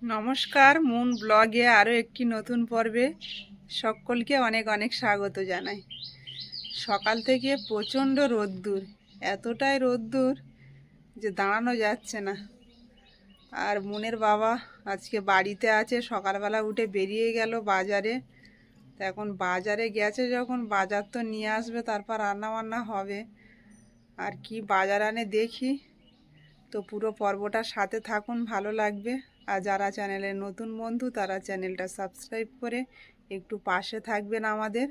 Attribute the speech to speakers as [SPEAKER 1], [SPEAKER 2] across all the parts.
[SPEAKER 1] নমস্কার, মুন ব্লগে আরও একটি নতুন পর্বে সকলকে অনেক অনেক স্বাগত জানাই। সকাল থেকে প্রচণ্ড রোদ্দুর, এতটাই রোদ্দুর যে দাঁড়ানো যাচ্ছে না। আর মুনের বাবা আজকে বাড়িতে আছে, সকালবেলা উঠে বেরিয়ে গেল বাজারে। তো এখন বাজারে গেছে যখন, বাজার তো নিয়ে আসবে, তারপর রান্নাবান্না হবে। আর কি বাজার আনে দেখি। তো পুরো পর্বটার সাথে থাকুন, ভালো লাগবে। আর যারা চ্যানেলের নতুন বন্ধু তারা চ্যানেলটা সাবস্ক্রাইব করে একটু পাশে থাকবেন আমাদের।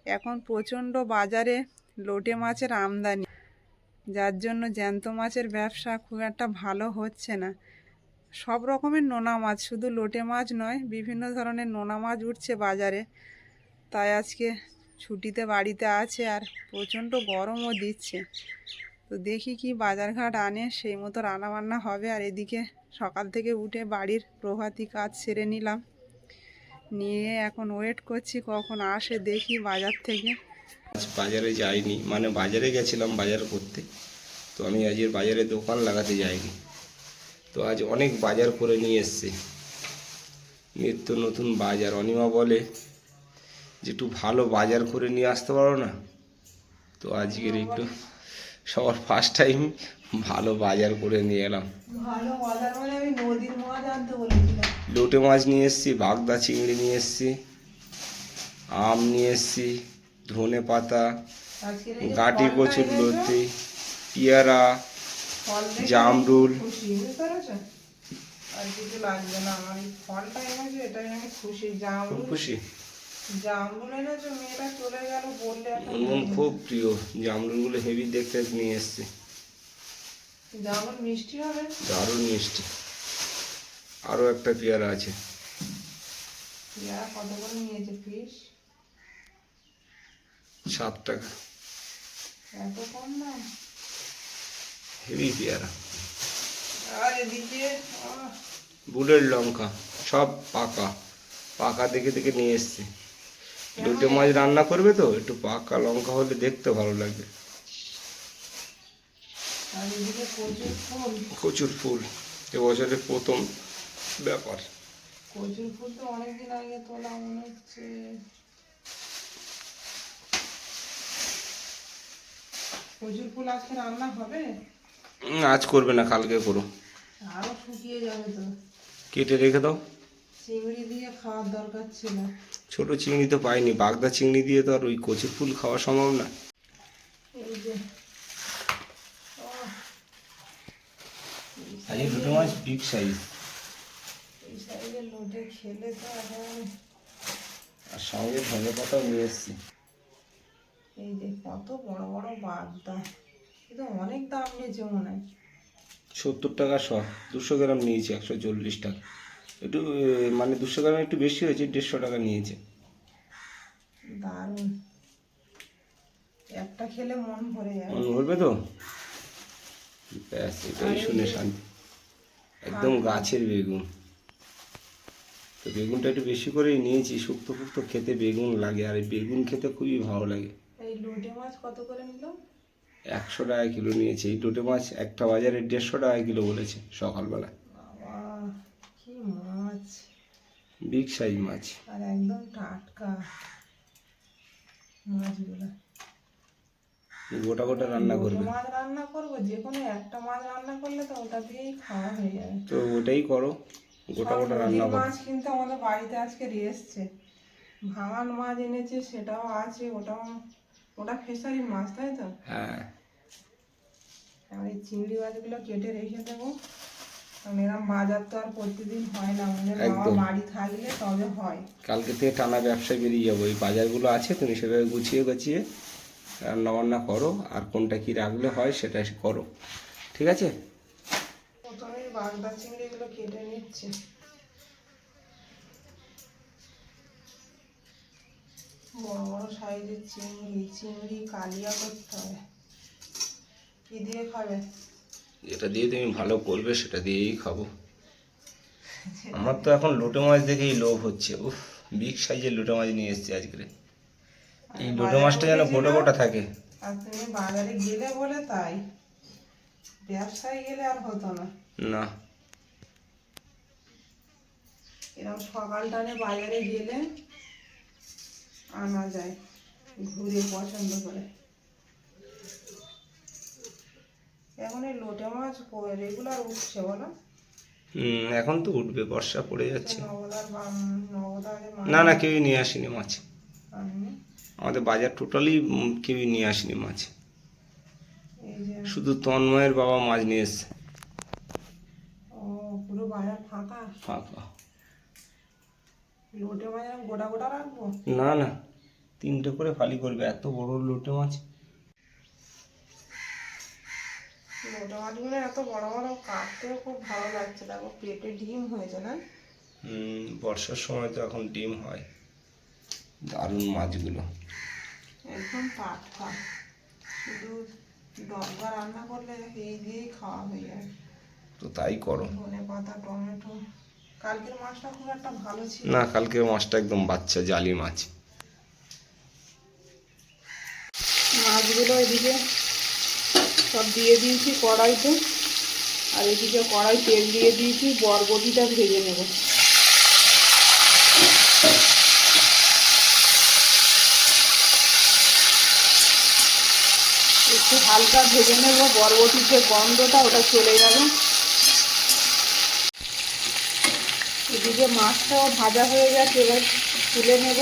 [SPEAKER 1] এখন প্রচণ্ড বাজারে লোটে মাছের আমদানি, যার জন্য জ্যান্ত মাছের ব্যবসা খুব একটা ভালো হচ্ছে না। সব রকমের নোনা মাছ, শুধু লোটে মাছ নয়, বিভিন্ন ধরনের নোনা মাছ উঠছে বাজারে। তাই আজকে ছুটিতে বাড়িতে আছে, আর প্রচণ্ড গরমও দিচ্ছে। তো দেখি কি বাজারঘাট আনে, সেই মতো রান্নাবান্না হবে। আর এদিকে সকাল থেকে উঠে বাড়ির প্রভাতী কাজ সেরে নিলাম, নিয়ে এখন ওয়েট করছি কখন আসে দেখি বাজার থেকে।
[SPEAKER 2] আজ বাজারে যাইনি, মানে বাজারে গেছিলাম বাজার করতে। তো আমি আজকের বাজারে দোকান লাগাতে যাইনি। তো আজ অনেক বাজার করে নিয়ে এসছে, নিত্য নতুন বাজার। অনিমা বলে যে একটু ভালো বাজার করে নিয়ে আসতে পারো না। তো আজকের একটু সবার ফার্স্ট টাইম ভালো বাজার করে নিয়ে এলাম।
[SPEAKER 1] ভালো বাজার মানে আমি নদীর মাছ আনতে বলেছিলাম।
[SPEAKER 2] লোটে মাছ নিয়ে এসছি, বাগদা চিংড়ি নিয়ে এসছি, আম নিয়ে এসছি, ধনে পাতা, গাঁটি কচুর লতি, পেয়ারা, জামরুল।
[SPEAKER 1] আর কিছু লাগবে না, আমার এই ফলটা এনেছে, এটাই আমি খুশি। জামরুল,
[SPEAKER 2] খুশি।
[SPEAKER 1] জামরুল এনেছে, মেয়েটা চলে গেল বললে।
[SPEAKER 2] আমার খুব প্রিয় জামরুলগুলো, হেভি দেখতে নিয়ে এসছে।
[SPEAKER 1] জামরুল মিষ্টি হবে,
[SPEAKER 2] দারুণ মিষ্টি। আরও একটা পেয়ারা আছে।
[SPEAKER 1] পেয়ারা কত করে নিয়েছে পিস?
[SPEAKER 2] 7 টাকা।
[SPEAKER 1] এত কম দাম?
[SPEAKER 2] হেভি পেয়ারা।
[SPEAKER 1] আর এদিকে
[SPEAKER 2] বুলের লঙ্কা সব পাকা পাকা দেখে দেখে নিয়ে এসছে। লোটে মাছ রান্না করবে তো একটু পাকা লঙ্কা হলে দেখতে ভালো লাগবে।
[SPEAKER 1] আর এদিকে কচুর ফুল।
[SPEAKER 2] প্রচুর ফুল, এবছরের প্রথম ব্যাপার।
[SPEAKER 1] কচুর ফুল তো অনেকদিন আগে তোলা মনে হচ্ছে। কচুর ফুল আজকে রান্না হবে?
[SPEAKER 2] আজ করবে না, কালকে করো।
[SPEAKER 1] আরো শুকিয়ে যাবে তো।
[SPEAKER 2] কেটে রেখে দাও।
[SPEAKER 1] চিংড়ি দিয়ে খাওয়ার দরকার ছিল।
[SPEAKER 2] ছোট চিংড়ি তো পাইনি, বাগদা চিংড়ি দিয়ে তো আর ওই কচুর ফুল খাওয়া সম্ভব না।
[SPEAKER 1] এই যে
[SPEAKER 2] আজকে দুটো মাছ বিগ সাইজ।
[SPEAKER 1] এই সাইজের লোটে খেলে তো এখন।
[SPEAKER 2] আর সঙ্গে ধনে পাতাও নিয়ে এসছি।
[SPEAKER 1] এই যে কত বড় বড় বাগদা, কিন্তু অনেক দাম নিয়েছে মনে হয়।
[SPEAKER 2] 70 টাকা শ, 200 গ্রাম নিয়েছে 140 টাকা। একটু মানে 200 গ্রাম একটু বেশি হয়েছে, 150 টাকা নিয়েছে।
[SPEAKER 1] দারুণ, একটা খেলে মন ভরে যাবে।
[SPEAKER 2] মন ভরবে তো, ব্যাস এটাই শুনে শান্তি। একদম গাছের বেগুন। তো বেগুনটা একটু বেশি করেই নিয়েছি, শুক্তো ফুক্তো খেতে বেগুন লাগে, আর এই বেগুন খেতে খুবই ভালো লাগে।
[SPEAKER 1] এই লোটে মাছ কত করে নিল?
[SPEAKER 2] 100 টাকা কিলো নিয়েছে। এই লোটে মাছ একটা বাজারে 150 টাকা কিলো বলেছে সকালবেলা।
[SPEAKER 1] বাবা, কি মাছ!
[SPEAKER 2] বিগ সাইজ মাছ,
[SPEAKER 1] আর একদম টাটকা মাছগুলো।
[SPEAKER 2] গোটা গোটা রান্না করবে
[SPEAKER 1] মাছ রান্না করবো, যে কোনো একটা মাছ রান্না করলে তো ওটা দিয়েই খাওয়া হয়ে যাবে।
[SPEAKER 2] তো ওটাই করো, গোটা গোটা রান্না করো।
[SPEAKER 1] মাছ কিন্তু আমাদের বাড়িতে আজকে এসছে, ভাঙান মাছ এনেছে, সেটাও আছে। ওটা ফিশারি মাছ, তাই তো?
[SPEAKER 2] হ্যাঁ।
[SPEAKER 1] আর এই চিংড়ি মাছগুলো কেটে রেখে দেবো, কারণ এরকম বাজার তো আর প্রতিদিন হয় না, আমাদের বাবা বাড়ি থাকলে তবে হয়।
[SPEAKER 2] কালকে থেকে টানা ব্যবসায় বেরিয়ে যাবো। এই বাজারগুলো আছে, তুমি সেভাবে গুছিয়ে গুছিয়ে রান্না বান্না করো, আর কোনটা কি রাখলে হয় সেটা করো, ঠিক আছে?
[SPEAKER 1] প্রথমে বাগদা চিংড়িগুলো কেটে নিচ্ছে। বড় বড় সাইজের চিংড়ি কালিয়া করতে হবে। কি দিয়ে খাবে?
[SPEAKER 2] যেটা দিয়ে তুমি ভালো করবে সেটা দিয়েই খাবো। আমার তো এখন লোটে মাছ দেখেই লোভ হচ্ছে। উফ, বিগ সাইজের লোটে মাছ নিয়ে এসেছি আজকে। এই লোটে মাছটা যেন গোটা গোটা থাকে।
[SPEAKER 1] আর তুমি বাজারে গেলে বলে তাই, ব্যবসায় গেলে আর হতো না।
[SPEAKER 2] না,
[SPEAKER 1] এরকম সকালটানে বাজারে গেলে আনা যায়, ঘুরে পছন্দ করে। এখন এই লোটে মাছ রেগুলার উঠছে বলো?
[SPEAKER 2] এখন তো উঠবে, বর্ষা পড়ে যাচ্ছে।
[SPEAKER 1] নবদার
[SPEAKER 2] না না, কেউই নিয়ে আসেনি মাছ।
[SPEAKER 1] আনেনি।
[SPEAKER 2] আমাদের বাজার টোটালি কেউই নিয়ে আসেনি মাছ,
[SPEAKER 1] এই যে
[SPEAKER 2] শুধু তন্ময়ের বাবা মাছ নিয়ে এসছে।
[SPEAKER 1] ও, পুরো বাজার ফাঁকা।
[SPEAKER 2] ফাঁকা।
[SPEAKER 1] লোটে মাছ এরকম গোটা গোটা রাখবো?
[SPEAKER 2] না না, 3টে করে ফালি করবে, এত বড় লোটে মাছ।
[SPEAKER 1] লোটে মাছগুলো এত বড় বড়, কাটতেও খুব ভালো লাগছে। দেখো পেটে ডিম হয়েছে না?
[SPEAKER 2] বর্ষার সময় তো এখন ডিম হয়। দারুণ মাছগুলো।
[SPEAKER 1] একদম টাটকা। শুধু দরগা রান্না করলে এই দিয়েই খাওয়া হয়ে যায়।
[SPEAKER 2] তো তাই করো।
[SPEAKER 1] ধনে পাতা, টমেটো। কালকের মাছটা খুব একটা ভালো ছিল
[SPEAKER 2] না, কালকের মাছটা একদম বাচ্চা জালি মাছ।
[SPEAKER 1] মাছগুলো এদিকে সব দিয়ে দিয়েছি কড়াইতে, আর এদিকে কড়াই তেল দিয়ে দিয়েছি, বরবটিটা ভেজে নেব। একটু হালকা ভেজে নেব, বরবটির যে গন্ধটা ওটা চলে যাবে। এদিকে মাছটাও ভাজা হয়ে গেছে, এবার তুলে নেব।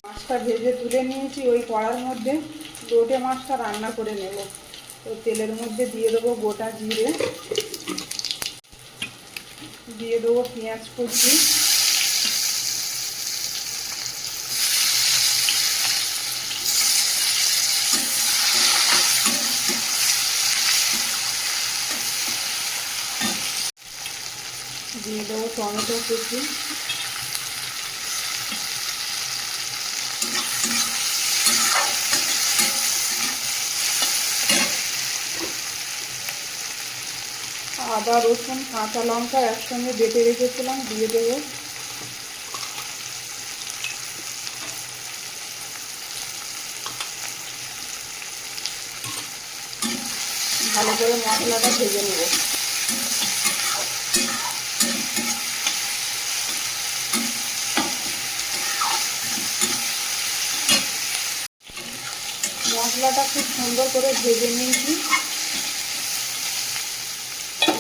[SPEAKER 1] মাছটা ভেজে তুলে নিয়েছি, ওই কড়ার মধ্যে লোটে মাছটা রান্না করে নেব। তো তেলের মধ্যে দিয়ে দেবো গোটা জিরে, দিয়ে দেবো পেঁয়াজ কুচি, দিয়ে দেবো টমেটো কুচি, আদা রসুন কাঁচা লঙ্কা একসঙ্গে বেটে রেখেছিলাম, দিয়ে দেবো। ভালো করে মশলাটা ভেজে নেব। মশলাটা খুব সুন্দর করে ভেজে নিয়েছি।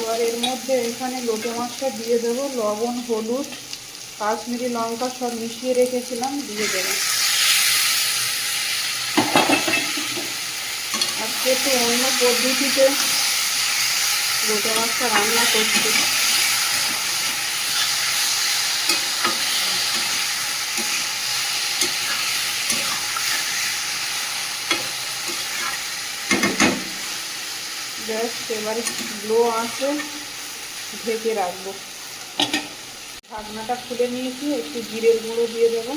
[SPEAKER 1] এবার এর মধ্যে এখানে লোটে মাছটা দিয়ে দেবো, লবণ, হলুদ, কাশ্মীরি লঙ্কা সব মিশিয়ে রেখেছিলাম, দিয়ে দেবো। আজকে একটু অন্য পদ্ধতিতে লোটে মাছটা রান্না করছি। জাস্ট এবারে লো আঁচে ঢেকে রাখবো। ঢাকনাটা খুলে নিয়েছি, একটু জিরের গুঁড়ো দিয়ে দেবো।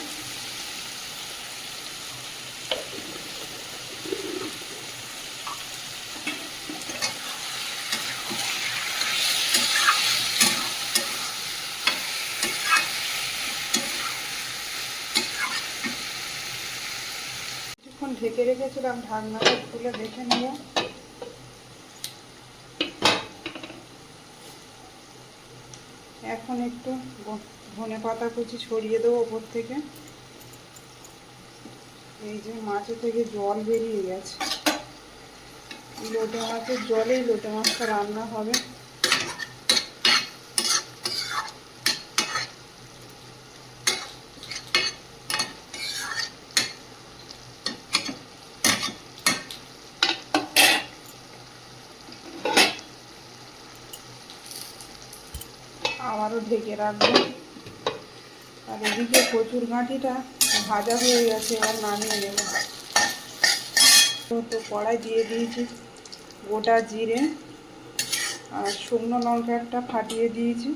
[SPEAKER 1] কিছুক্ষণ ঢেকে রেখেছিলাম, ঢাকনাটা খুলে দেখে নেব। এখন একটু ধনে পাতা কুচি ছড়িয়ে দেবো ওপর থেকে। এই যে মাছে থেকে জল বেরিয়ে গেছে, লোটে মাছের জলেই লোটে মাছটা রান্না হবে। আবারও ঢেকে রাখবো। আর এদিকে কচুর গাঁঠিটা ভাজা হয়ে গেছে, এবার নামিয়ে নেব। তো কড়াই দিয়ে দিয়েছি গোটা জিরে, আর শুকনো লঙ্কা একটা ফাটিয়ে দিয়েছি,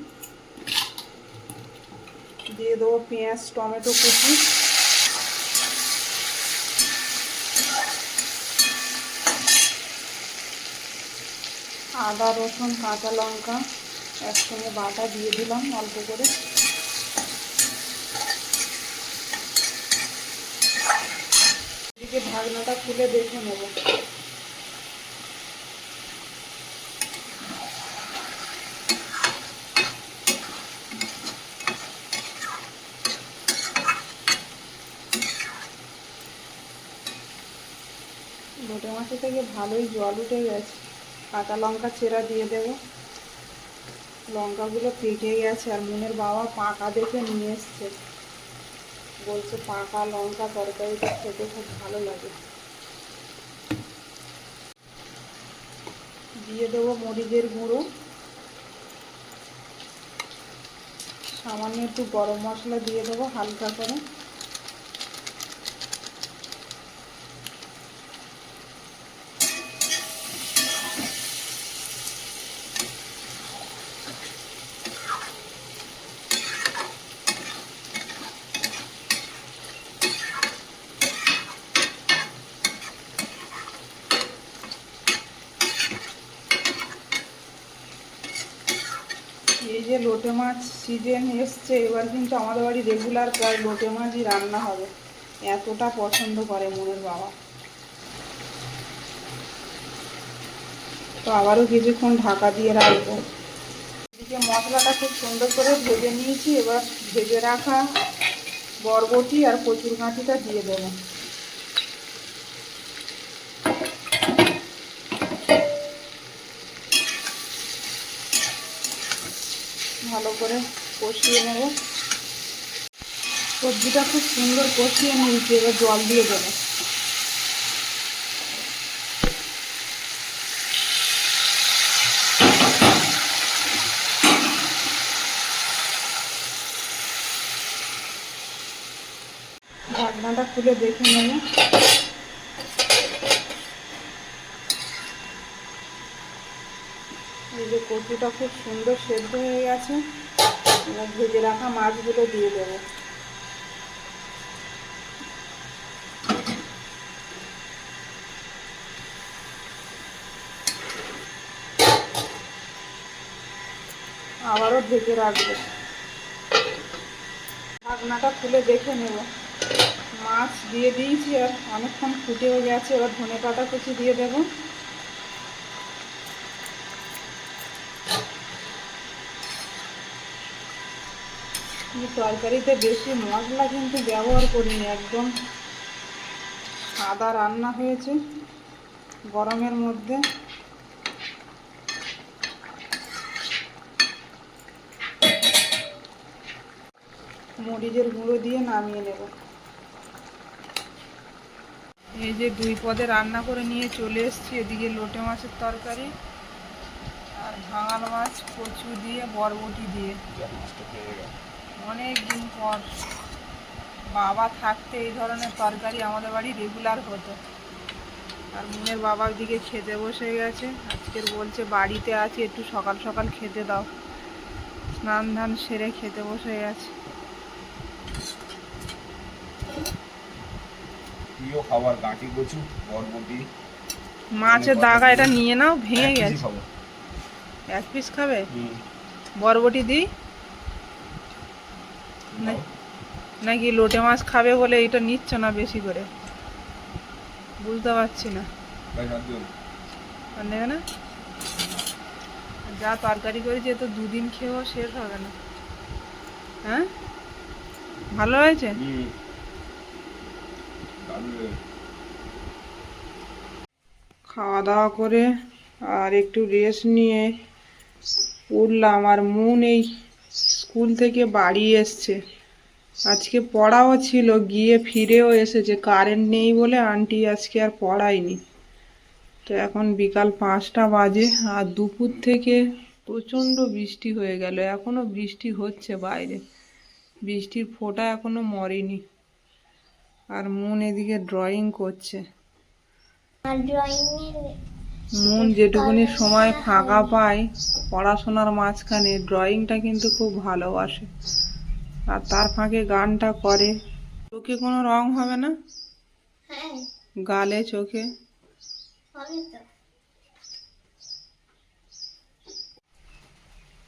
[SPEAKER 1] দিয়ে দেবো পেঁয়াজ, টমেটো কুচি, আদা রসুন কাঁচা লঙ্কা একসঙ্গে বাটা দিয়ে দিলাম অল্প করে। এদিকে ঢাকনাটা খুলে দেখে নেব। মাছে থেকে ভালোই জল উঠে গেছে। কাঁচা লঙ্কা চেরা দিয়ে দেবো। লঙ্কাগুলো পেকে গেছে, আর মুনের বাবা পাকা দেখে নিয়ে এসছে, বলছে পাকা লঙ্কা তরকারিটা খেতে খুব ভালো লাগে। দিয়ে দেবো মরিচের গুঁড়ো, সামান্য একটু গরম মশলা দিয়ে দেবো হালকা করে। এই যে লোটে মাছ সিজন এসছে, এবার কিন্তু আমাদের বাড়ি রেগুলার প্রায় লোটে মাছই রান্না হবে, এতটা পছন্দ করে মনের বাবা। তো আবারও কিছুক্ষণ ঢাকা দিয়ে রাখবো। এদিকে মশলাটা খুব সুন্দর করে ভেজে নিয়েছি, এবার ভেজে রাখা বরবটি আর কচুর গাঁঠিটা দিয়ে দেবো। ভালো করে কষিয়ে নেব। সবজিটা খুব সুন্দর কষিয়ে নিয়েছি, এবার জল দিয়ে দেবো। ঢাকনাটা খুলে দেখে নেব। এই যে কচুটা খুব সুন্দর সেদ্ধ হয়ে গেছে, এবার ভেজে রাখা মাছগুলো দিয়ে দেবো। আবারও ঢেকে রাখবো। ঢাকনাটা খুলে দেখে নেব। মাছ দিয়ে দিয়েছি আর অনেকক্ষণ ফুটেও গেছে, এবার ধনেপাতা কুচি দিয়ে দেবো। তরকারিতে বেশি মশলা কিন্তু ব্যবহার করিনি, একদম সাদা রান্না হয়েছে গরমের মধ্যে। মরিচের গুঁড়ো দিয়ে নামিয়ে নেব। এই যে 2 পদে রান্না করে নিয়ে চলে এসেছি। এদিকে লোটে মাছের তরকারি আর ভাঙাল মাছ কচু দিয়ে বরবটি দিয়ে। অনেক দিন পর বাবা থাকতে এই ধরনের তরকারি আমাদের বাড়ি রেগুলার হতো। আর মুনের বাবা ওইদিকে খেতে বসে গেছে। আজকের বলছে বাড়িতে আছি, একটু সকাল সকাল খেতে দাও। স্নান ধান সেরে খেতে বসে গেছে।
[SPEAKER 2] প্রিয় খাবার গাঁটি কচু বরবটি।
[SPEAKER 1] মাছের দাগা এটা নিয়ে নাও, ভেঙে গেছে। 1 পিস খাবে? বরবটি দিই নাকি লোটে মাছ খাবে বলে এটা নিচ্ছ না বেশি করে? বুঝতে পারছি না। আর নেবে না? যা তরকারি করেছি তো 2 দিন খেয়েও শেষ হবে না। হ্যাঁ, ভালো হয়েছে। খাওয়া দাওয়া করে আর একটু রেস্ট নিয়ে উঠলাম। আর মুন এই স্কুল থেকে বাড়ি এসছে, আজকে পড়াও ছিল, গিয়ে ফিরেও এসেছে। কারেন্ট নেই বলে আন্টি আজকে আর পড়ায়নি। তো এখন বিকাল 5টা বাজে, আর দুপুর থেকে প্রচণ্ড বৃষ্টি হয়ে গেল, এখনো বৃষ্টি হচ্ছে বাইরে, বৃষ্টির ফোঁটা এখনো মরেনি। আর মুন এদিকে ড্রয়িং করছে। মুন যেটুকুনি সময় ফাঁকা পায় পড়াশোনার মাঝখানে ড্রয়িংটা কিন্তু খুব ভালোবাসে, আর তার ফাঁকে গানটা করে। চোখে কোনো রং হবে না? গালে, চোখে।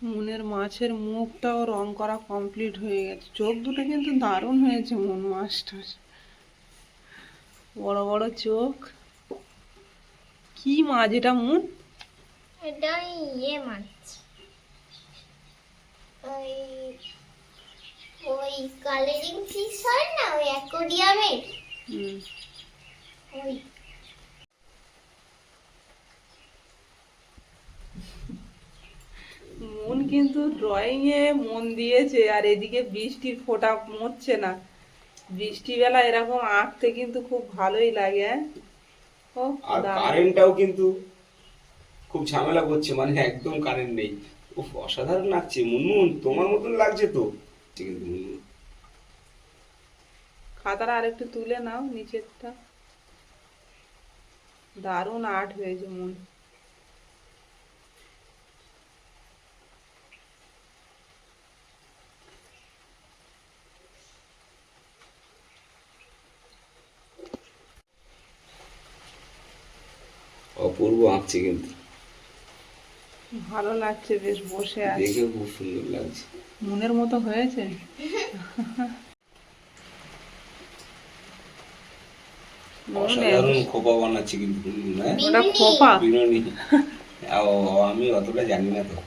[SPEAKER 1] মুনের মাছের মুখটাও রং করা কমপ্লিট হয়ে গেছে। চোখ দুটো কিন্তু দারুণ হয়েছে মুন মাছটার, বড় বড় চোখ। কি মাছ এটা মুন?
[SPEAKER 3] এটা ইয়ে মাছ, ওই কালারিং ফিশ হয় না, ওই অ্যাকোরিয়ামে।
[SPEAKER 1] কিন্তু ড্রয়িং এ মন দিয়েছে, আর এদিকে বৃষ্টির ফোঁটা মরছে না। বৃষ্টিবেলা এরকম আঁকতে কিন্তু খুব ভালোই লাগে, হ্যাঁ? ও
[SPEAKER 2] আর
[SPEAKER 1] দারুণ।
[SPEAKER 2] কারেন্টটাও কিন্তু খুব ঝামেলা করছে, মানে একদম কারেন্ট নেই। উফ, অসাধারণ লাগছে মুনমুন, তোমার মতন লাগছে তো। ঠিক আছে মুনমুন।
[SPEAKER 1] খাতাটা আরেকটু তুলে নাও নিচেরটা। দারুণ আর্ট হয়েছে মন।
[SPEAKER 2] অপূর্ব আঁকছে কিন্তু,
[SPEAKER 1] ভালো লাগছে, বেশ বসে আছে,
[SPEAKER 2] দেখে খুব সুন্দর লাগছে।
[SPEAKER 1] মনের মতো হয়েছে।
[SPEAKER 2] অসাধারণ খোপা বানাচ্ছে কিন্তু মুনমুন, হ্যাঁ?
[SPEAKER 1] ওটা খোপা।
[SPEAKER 2] বিনুনি। আমি অতটা জানি না তো।